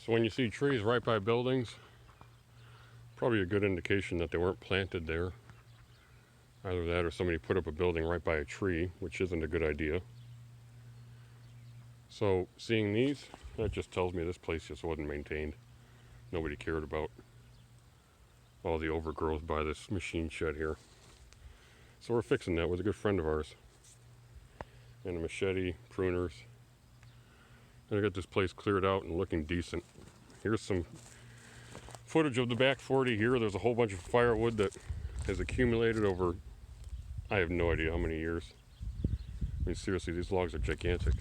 So when you see trees right by buildings, probably a good indication that they weren't planted there. Either that or somebody put up a building right by a tree, which isn't a good idea. So seeing these, that just tells me this place just wasn't maintained. Nobody cared about all the overgrowth by this machine shed here. So we're fixing that with a good friend of ours. And a machete, pruners. And I got this place cleared out and looking decent. Here's some footage of the back 40 here. There's a whole bunch of firewood that has accumulated over, I have no idea how many years. I mean, seriously, these logs are gigantic.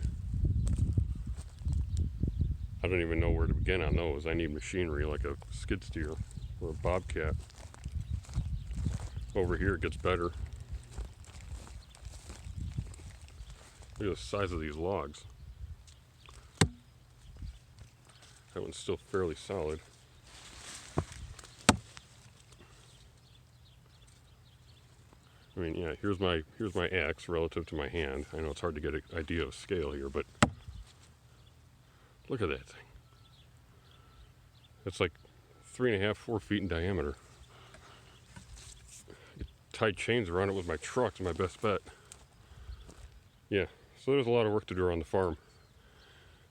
I don't even know where to begin on those. I need machinery like a skid steer or a bobcat. Over here it gets better. Look at the size of these logs. That one's still fairly solid. I mean, yeah, here's my axe relative to my hand. I know it's hard to get an idea of scale here, but look at that thing. It's like 3.5, 4 feet in diameter. Tied chains around it with my truck's my best bet. Yeah, so there's a lot of work to do around the farm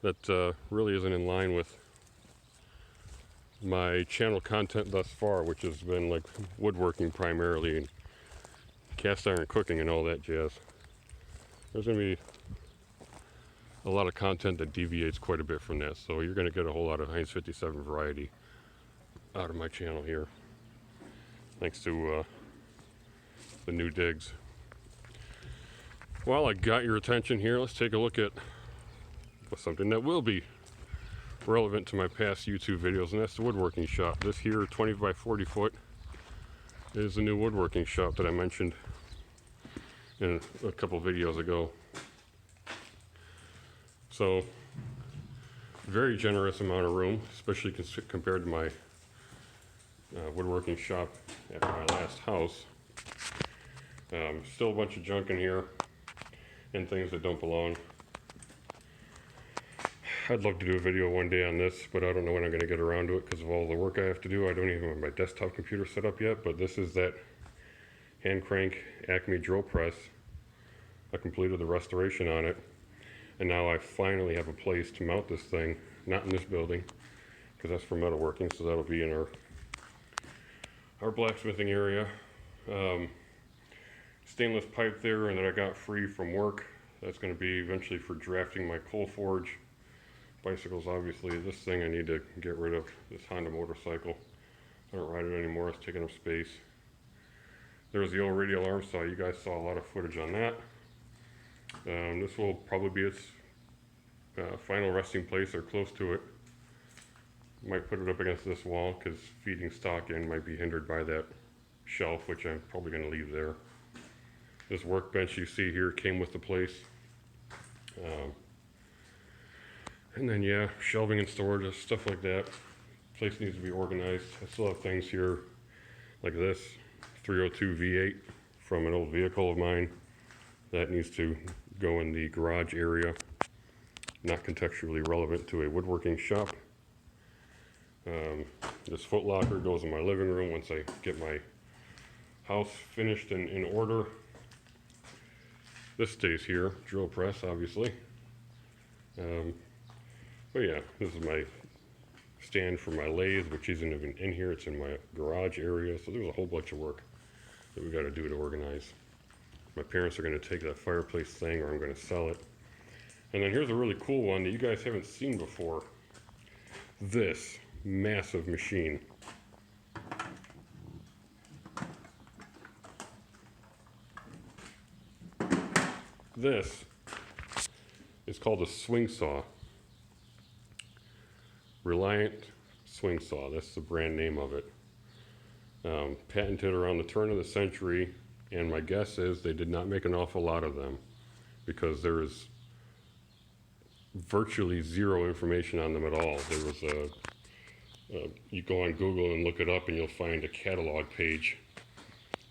that really isn't in line with my channel content thus far, which has been like woodworking primarily and cast iron cooking and all that jazz. There's going to be a lot of content that deviates quite a bit from that, so you're going to get a whole lot of Heinz 57 variety out of my channel here, thanks to the new digs. Well, I got your attention here. Let's take a look at something that will be relevant to my past YouTube videos, and that's the woodworking shop. This here 20 by 40 foot is the new woodworking shop that I mentioned in a couple videos ago. So very generous amount of room, especially compared to my woodworking shop at my last house. Still a bunch of junk in here and things that don't belong. I'd love to do a video one day on this, but I don't know when I'm going to get around to it because of all the work I have to do. I don't even have my desktop computer set up yet, but this is that hand crank Acme drill press. I completed the restoration on it, and now I finally have a place to mount this thing, not in this building, because that's for metalworking, so that'll be in our blacksmithing area. Stainless pipe there, and that I got free from work. That's going to be eventually for drafting my coal forge. Bicycles, obviously. This thing I need to get rid of, this Honda motorcycle. I don't ride it anymore, it's taking up space. There's the old radial arm saw. You guys saw a lot of footage on that. This will probably be its final resting place or close to it. Might put it up against this wall because feeding stock in might be hindered by that shelf, which I'm probably going to leave there. This workbench you see here came with the place. And then, yeah, shelving and storage, stuff like that. Place needs to be organized. I still have things here like this 302 V8 from an old vehicle of mine. That needs to go in the garage area. Not contextually relevant to a woodworking shop. This foot locker goes in my living room once I get my house finished and in order. This stays here, drill press, obviously. But yeah, this is my stand for my lathe, which isn't even in here. It's in my garage area. So there's a whole bunch of work that we got to do to organize. My parents are going to take that fireplace thing, or I'm going to sell it. And then here's a really cool one that you guys haven't seen before. This massive machine. This is called a swing saw. Reliant swing saw, that's the brand name of it. Patented around the turn of the century, and my guess is they did not make an awful lot of them because there is virtually zero information on them at all. There was you go on Google and look it up and you'll find a catalog page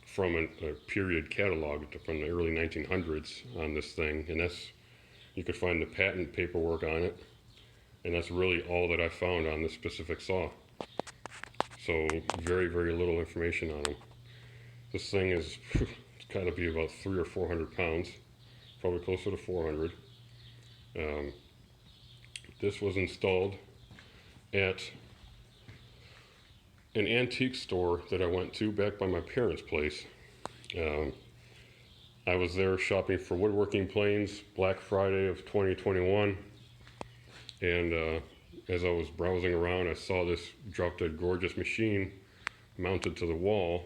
from a period catalog from the early 1900s on this thing, and that's, you could find the patent paperwork on it. And that's really all that I found on this specific saw. So very, very little information on them. This thing is, it's got to be about 300 or 400 pounds, probably closer to 400. Um, this was installed at an antique store that I went to back by my parents' place. Um, I was there shopping for woodworking planes Black Friday of 2021, and as I was browsing around, I saw this drop dead gorgeous machine mounted to the wall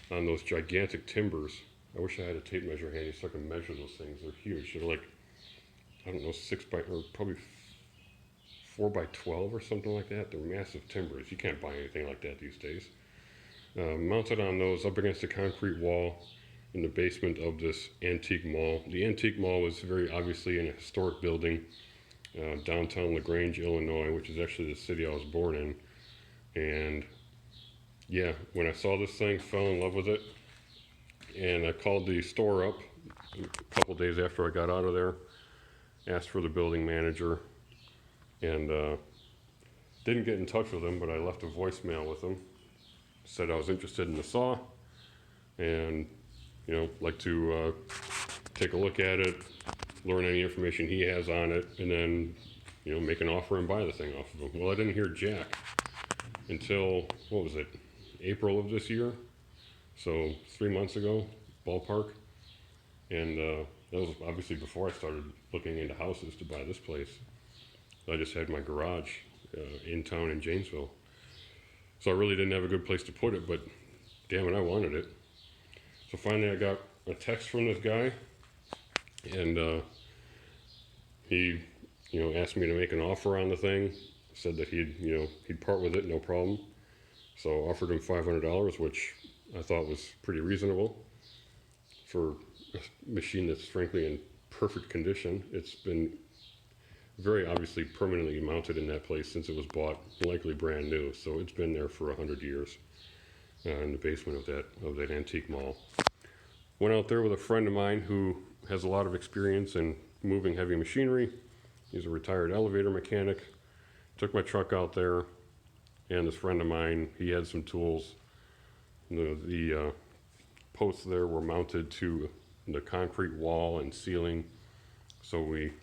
on those gigantic timbers. I wish I had a tape measure handy so I could measure those things. They're huge. They're like, I don't know, 4 by 12 or something like that. They're massive timbers. You can't buy anything like that these days. Mounted on those up against a concrete wall in the basement of this antique mall. The antique mall was very obviously in a historic building, downtown LaGrange, Illinois, which is actually the city I was born in. And yeah, when I saw this thing, fell in love with it. And I called the store up a couple days after I got out of there, asked for the building manager, and didn't get in touch with him, but I left a voicemail with him. Said I was interested in the saw and, you know, like to take a look at it, learn any information he has on it, and then, you know, make an offer and buy the thing off of him. Well, I didn't hear jack until, what was it, April of this year? So 3 months ago, ballpark. And that was obviously before I started looking into houses to buy this place. I just had my garage in town in Janesville. So I really didn't have a good place to put it, but damn it, I wanted it. So finally I got a text from this guy, and he, you know, asked me to make an offer on the thing. Said that he'd part with it, no problem. So offered him $500, which I thought was pretty reasonable for a machine that's frankly in perfect condition. It's been very obviously permanently mounted in that place since it was bought, likely brand new. So it's been there for 100 years in the basement of that antique mall. Went out there with a friend of mine who has a lot of experience in moving heavy machinery. He's a retired elevator mechanic. Took my truck out there, and this friend of mine, he had some tools. The posts there were mounted to the concrete wall and ceiling, so we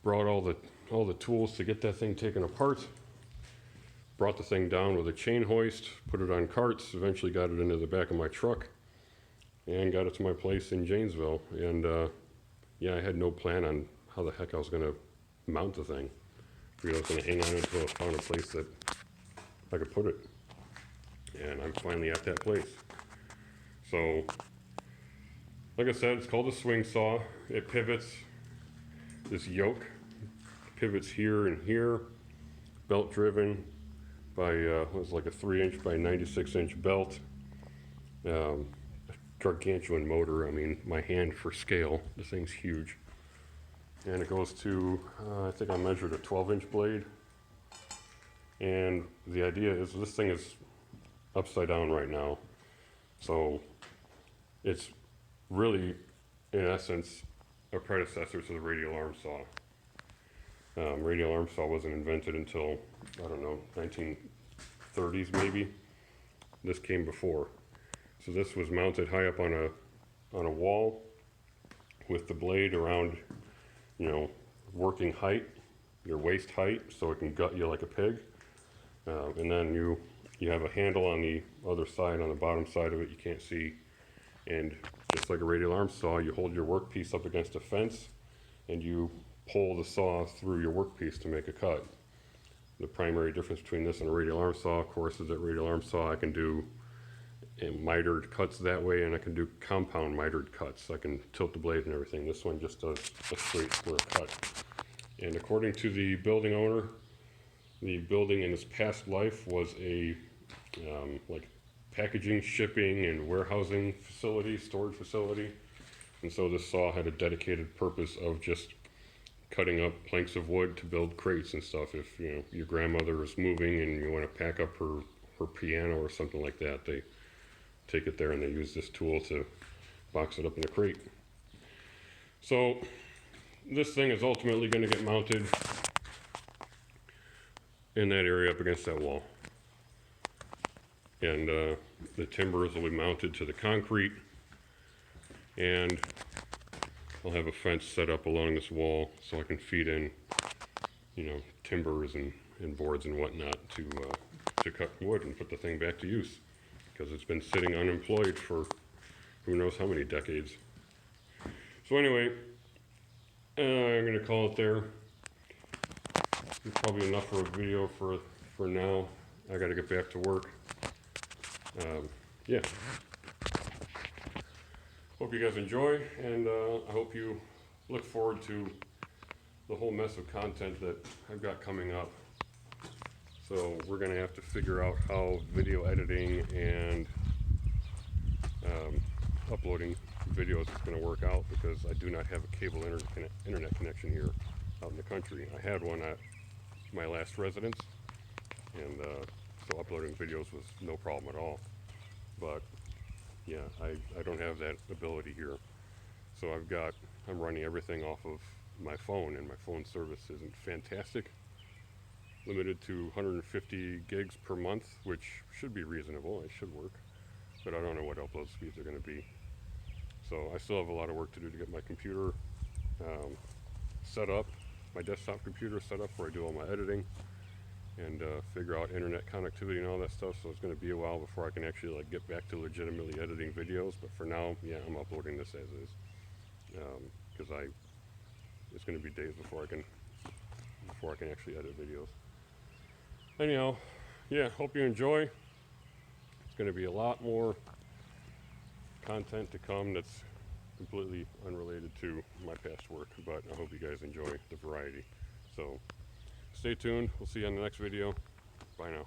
brought all the tools to get that thing taken apart. Brought the thing down with a chain hoist, put it on carts, eventually got it into the back of my truck, and got it to my place in Janesville. And yeah, I had no plan on how the heck I was going to mount the thing. I was going to hang on until I found a place that I could put it. And I'm finally at that place. So, like I said, it's called a swing saw. It pivots. This yoke pivots here and here, belt driven by it was like a 3-inch by 96-inch belt. Gargantuan motor. I mean, my hand for scale. The thing's huge. And it goes to, I think I measured a 12-inch blade. And the idea is this thing is upside down right now. So it's really, in essence, a predecessor to the radial arm saw. Radial arm saw wasn't invented until, I don't know, 1930s maybe. This came before. So this was mounted high up on a wall with the blade around, you know, working height, your waist height, so it can gut you like a pig. And then you have a handle on the other side, on the bottom side of it, you can't see. And just like a radial arm saw, you hold your workpiece up against a fence and you pull the saw through your workpiece to make a cut. The primary difference between this and a radial arm saw, of course, is that radial arm saw I can do mitered cuts that way, and I can do compound mitered cuts. I can tilt the blade and everything. This one just does a straight square cut. And according to the building owner, the building in its past life was a like packaging, shipping, and warehousing facility, storage facility. And so this saw had a dedicated purpose of just cutting up planks of wood to build crates and stuff. If you know your grandmother is moving and you want to pack up her piano or something like that, they take it there and they use this tool to box it up in a crate. So this thing is ultimately going to get mounted in that area up against that wall. And the timbers will be mounted to the concrete, and I'll have a fence set up along this wall so I can feed in, you know, timbers and boards and whatnot to cut wood and put the thing back to use, because it's been sitting unemployed for who knows how many decades. So anyway, I'm gonna call it there. Probably enough for a video for now. I gotta get back to work. Yeah. Hope you guys enjoy, and I hope you look forward to the whole mess of content that I've got coming up. So we're gonna have to figure out how video editing and uploading videos is gonna work out, because I do not have a cable internet connection here out in the country. I had one at my last residence, and so uploading videos was no problem at all. But yeah, I don't have that ability here. So I'm running everything off of my phone, and my phone service isn't fantastic. Limited to 150 gigs per month, which should be reasonable. It should work, but I don't know what upload speeds are going to be. So I still have a lot of work to do to get my computer set up, my desktop computer set up where I do all my editing, and figure out internet connectivity and all that stuff. So it's going to be a while before I can actually like get back to legitimately editing videos. But for now, yeah, I'm uploading this as is, because it's going to be days before I can actually edit videos. Anyhow, yeah, hope you enjoy. It's going to be a lot more content to come that's completely unrelated to my past work, but I hope you guys enjoy the variety. So stay tuned. We'll see you on the next video. Bye now.